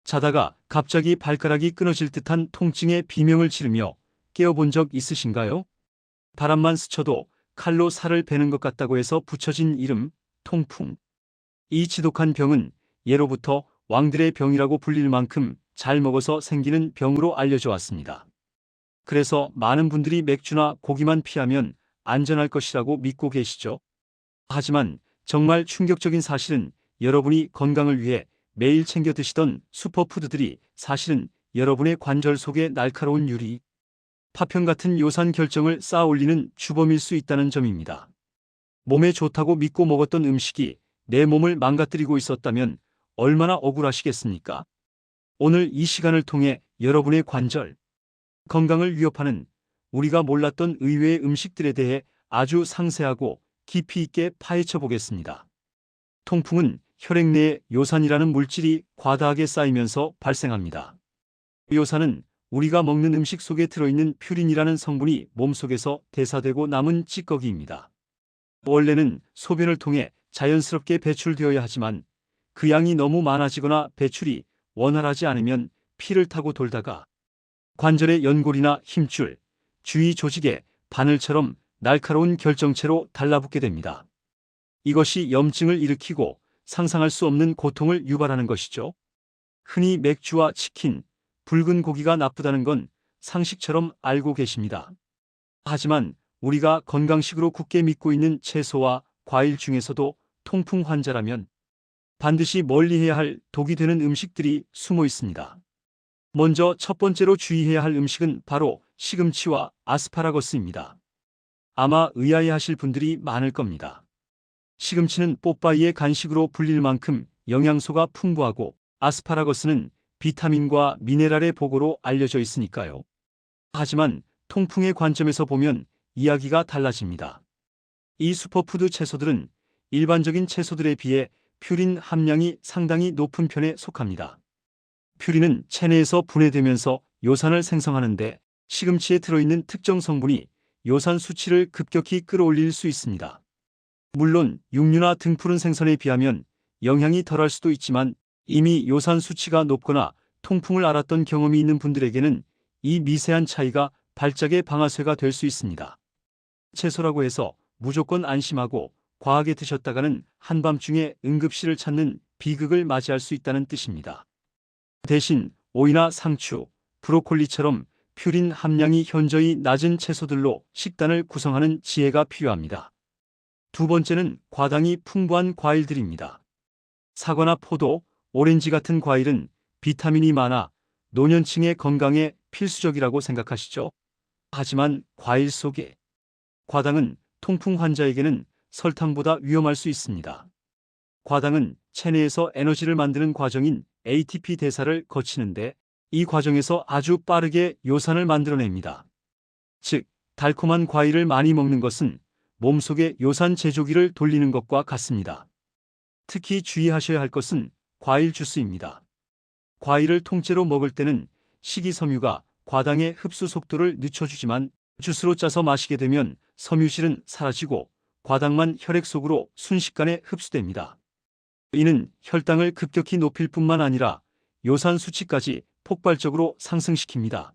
자다가 갑자기 발가락이 끊어질 듯한 통증에 비명을 지르며 깨어본 적 있으신가요? 바람만 스쳐도 칼로 살을 베는 것 같다고 해서 붙여진 이름, 통풍. 이 지독한 병은 예로부터 왕들의 병이라고 불릴 만큼 잘 먹어서 생기는 병으로 알려져 왔습니다. 그래서 많은 분들이 맥주나 고기만 피하면 안전할 것이라고 믿고 계시죠. 하지만 정말 충격적인 사실은 여러분이 건강을 위해 매일 챙겨 드시던 슈퍼푸드들이 사실은 여러분의 관절 속에 날카로운 유리, 파편 같은 요산 결정을 쌓아 올리는 주범일 수 있다는 점입니다. 몸에 좋다고 믿고 먹었던 음식이 내 몸을 망가뜨리고 있었다면 얼마나 억울하시겠습니까? 오늘 이 시간을 통해 여러분의 관절, 건강을 위협하는 우리가 몰랐던 의외의 음식들에 대해 아주 상세하고 깊이 있게 파헤쳐 보겠습니다. 통풍은 혈액 내에 요산이라는 물질이 과다하게 쌓이면서 발생합니다. 요산은 우리가 먹는 음식 속에 들어있는 퓨린이라는 성분이 몸속에서 대사되고 남은 찌꺼기입니다. 원래는 소변을 통해 자연스럽게 배출되어야 하지만 그 양이 너무 많아지거나 배출이 원활하지 않으면 피를 타고 돌다가 관절의 연골이나 힘줄, 주위 조직에 바늘처럼 날카로운 결정체로 달라붙게 됩니다. 이것이 염증을 일으키고 상상할 수 없는 고통을 유발하는 것이죠. 흔히 맥주와 치킨, 붉은 고기가 나쁘다는 건 상식처럼 알고 계십니다. 하지만 우리가 건강식으로 굳게 믿고 있는 채소와 과일 중에서도 통풍 환자라면 반드시 멀리해야 할 독이 되는 음식들이 숨어 있습니다. 먼저 첫 번째로 주의해야 할 음식은 바로 시금치와 아스파라거스입니다. 아마 의아해하실 분들이 많을 겁니다. 시금치는 뽀빠이의 간식으로 불릴 만큼 영양소가 풍부하고 아스파라거스는 비타민과 미네랄의 보고로 알려져 있으니까요. 하지만 통풍의 관점에서 보면 이야기가 달라집니다. 이 슈퍼푸드 채소들은 일반적인 채소들에 비해 퓨린 함량이 상당히 높은 편에 속합니다. 퓨린은 체내에서 분해되면서 요산을 생성하는데 시금치에 들어있는 특정 성분이 요산 수치를 급격히 끌어올릴 수 있습니다. 물론 육류나 등푸른 생선에 비하면 영향이 덜할 수도 있지만 이미 요산 수치가 높거나 통풍을 앓았던 경험이 있는 분들에게는 이 미세한 차이가 발작의 방아쇠가 될 수 있습니다. 채소라고 해서 무조건 안심하고 과하게 드셨다가는 한밤중에 응급실을 찾는 비극을 맞이할 수 있다는 뜻입니다. 대신 오이나 상추, 브로콜리처럼 퓨린 함량이 현저히 낮은 채소들로 식단을 구성하는 지혜가 필요합니다. 두 번째는 과당이 풍부한 과일들입니다. 사과나 포도, 오렌지 같은 과일은 비타민이 많아 노년층의 건강에 필수적이라고 생각하시죠? 하지만 과일 속에 과당은 통풍 환자에게는 설탕보다 위험할 수 있습니다. 과당은 체내에서 에너지를 만드는 과정인 ATP 대사를 거치는데 이 과정에서 아주 빠르게 요산을 만들어냅니다. 즉, 달콤한 과일을 많이 먹는 것은 몸속의 요산 제조기를 돌리는 것과 같습니다. 특히 주의하셔야 할 것은 과일 주스입니다. 과일을 통째로 먹을 때는 식이섬유가 과당의 흡수 속도를 늦춰주지만 주스로 짜서 마시게 되면 섬유질은 사라지고 과당만 혈액 속으로 순식간에 흡수됩니다. 이는 혈당을 급격히 높일 뿐만 아니라 요산 수치까지 폭발적으로 상승시킵니다.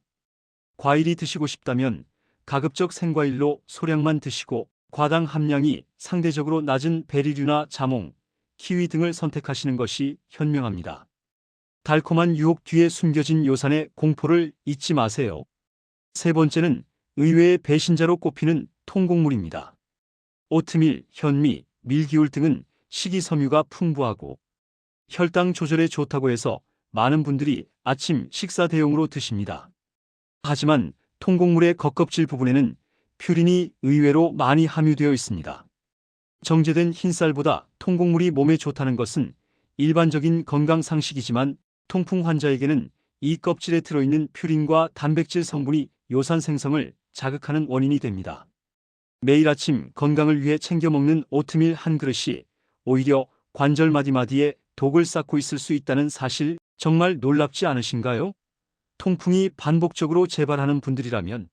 과일이 드시고 싶다면 가급적 생과일로 소량만 드시고 과당 함량이 상대적으로 낮은 베리류나 자몽, 키위 등을 선택하시는 것이 현명합니다. 달콤한 유혹 뒤에 숨겨진 요산의 공포를 잊지 마세요. 세 번째는 의외의 배신자로 꼽히는 통곡물입니다. 오트밀, 현미, 밀기울 등은 식이섬유가 풍부하고 혈당 조절에 좋다고 해서 많은 분들이 아침 식사 대용으로 드십니다. 하지만 통곡물의 겉껍질 부분에는 퓨린이 의외로 많이 함유되어 있습니다. 정제된 흰쌀보다 통곡물이 몸에 좋다는 것은 일반적인 건강 상식이지만 통풍 환자에게는 이 껍질에 들어있는 퓨린과 단백질 성분이 요산 생성을 자극하는 원인이 됩니다. 매일 아침 건강을 위해 챙겨 먹는 오트밀 한 그릇이 오히려 관절 마디마디에 독을 쌓고 있을 수 있다는 사실 정말 놀랍지 않으신가요? 통풍이 반복적으로 재발하는 분들이라면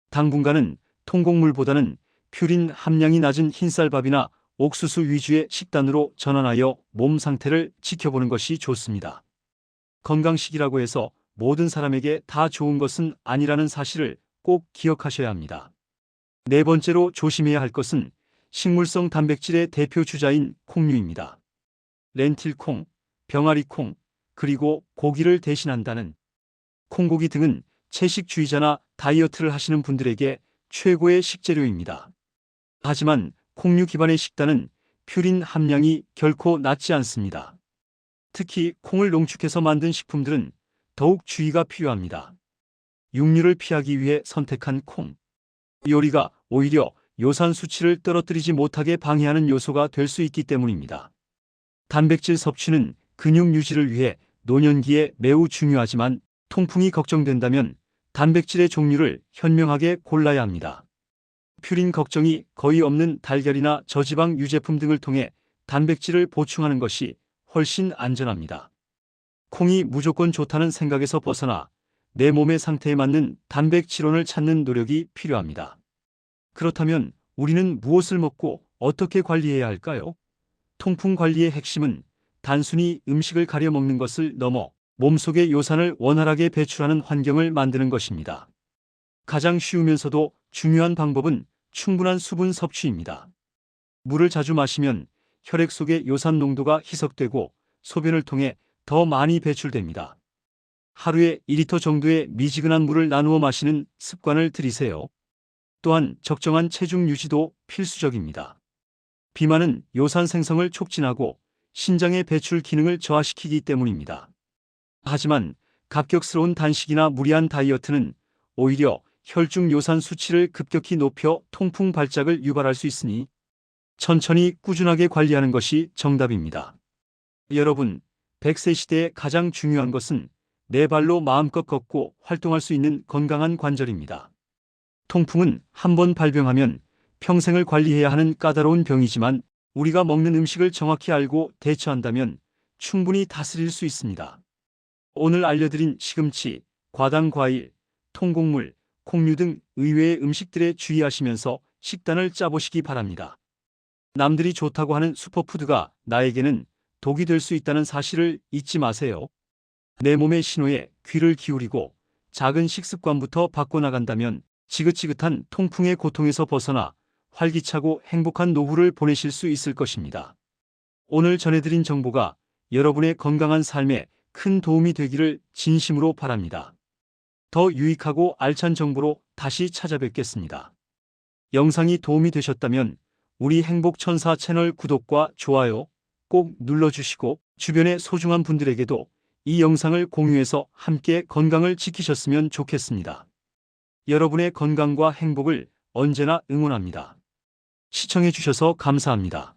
당분간은 통곡물보다는 퓨린 함량이 낮은 흰쌀밥이나 옥수수 위주의 식단으로 전환하여 몸 상태를 지켜보는 것이 좋습니다. 건강식이라고 해서 모든 사람에게 다 좋은 것은 아니라는 사실을 꼭 기억하셔야 합니다. 네 번째로 조심해야 할 것은 식물성 단백질의 대표 주자인 콩류입니다. 렌틸콩, 병아리콩, 그리고 고기를 대신한다는 콩고기 등은 채식주의자나 다이어트를 하시는 분들에게 최고의 식재료입니다. 하지만 콩류 기반의 식단은 퓨린 함량이 결코 낮지 않습니다. 특히 콩을 농축해서 만든 식품들은 더욱 주의가 필요합니다. 육류를 피하기 위해 선택한 콩 요리가 오히려 요산 수치를 떨어뜨리지 못하게 방해하는 요소가 될 수 있기 때문입니다. 단백질 섭취는 근육 유지를 위해 노년기에 매우 중요하지만 통풍이 걱정된다면 단백질의 종류를 현명하게 골라야 합니다. 퓨린 걱정이 거의 없는 달걀이나 저지방 유제품 등을 통해 단백질을 보충하는 것이 훨씬 안전합니다. 콩이 무조건 좋다는 생각에서 벗어나 내 몸의 상태에 맞는 단백질원을 찾는 노력이 필요합니다. 그렇다면 우리는 무엇을 먹고 어떻게 관리해야 할까요? 통풍 관리의 핵심은 단순히 음식을 가려 먹는 것을 넘어 몸속의 요산을 원활하게 배출하는 환경을 만드는 것입니다. 가장 쉬우면서도 중요한 방법은 충분한 수분 섭취입니다. 물을 자주 마시면 혈액 속의 요산 농도가 희석되고 소변을 통해 더 많이 배출됩니다. 하루에 2리터 정도의 미지근한 물을 나누어 마시는 습관을 들이세요. 또한 적정한 체중 유지도 필수적입니다. 비만은 요산 생성을 촉진하고 신장의 배출 기능을 저하시키기 때문입니다. 하지만 갑격스러운 단식이나 무리한 다이어트는 오히려 혈중 요산 수치를 급격히 높여 통풍 발작을 유발할 수 있으니 천천히 꾸준하게 관리하는 것이 정답입니다. 여러분, 100세 시대에 가장 중요한 것은 내 발로 마음껏 걷고 활동할 수 있는 건강한 관절입니다. 통풍은 한번 발병하면 평생을 관리해야 하는 까다로운 병이지만 우리가 먹는 음식을 정확히 알고 대처한다면 충분히 다스릴 수 있습니다. 오늘 알려드린 시금치, 과당 과일, 통곡물, 콩류 등 의외의 음식들에 주의하시면서 식단을 짜보시기 바랍니다. 남들이 좋다고 하는 슈퍼푸드가 나에게는 독이 될 수 있다는 사실을 잊지 마세요. 내 몸의 신호에 귀를 기울이고 작은 식습관부터 바꿔나간다면 지긋지긋한 통풍의 고통에서 벗어나 활기차고 행복한 노후를 보내실 수 있을 것입니다. 오늘 전해드린 정보가 여러분의 건강한 삶에 큰 도움이 되기를 진심으로 바랍니다. 더 유익하고 알찬 정보로 다시 찾아뵙겠습니다. 영상이 도움이 되셨다면 우리 행복천사 채널 구독과 좋아요 꼭 눌러주시고 주변의 소중한 분들에게도 이 영상을 공유해서 함께 건강을 지키셨으면 좋겠습니다. 여러분의 건강과 행복을 언제나 응원합니다. 시청해주셔서 감사합니다.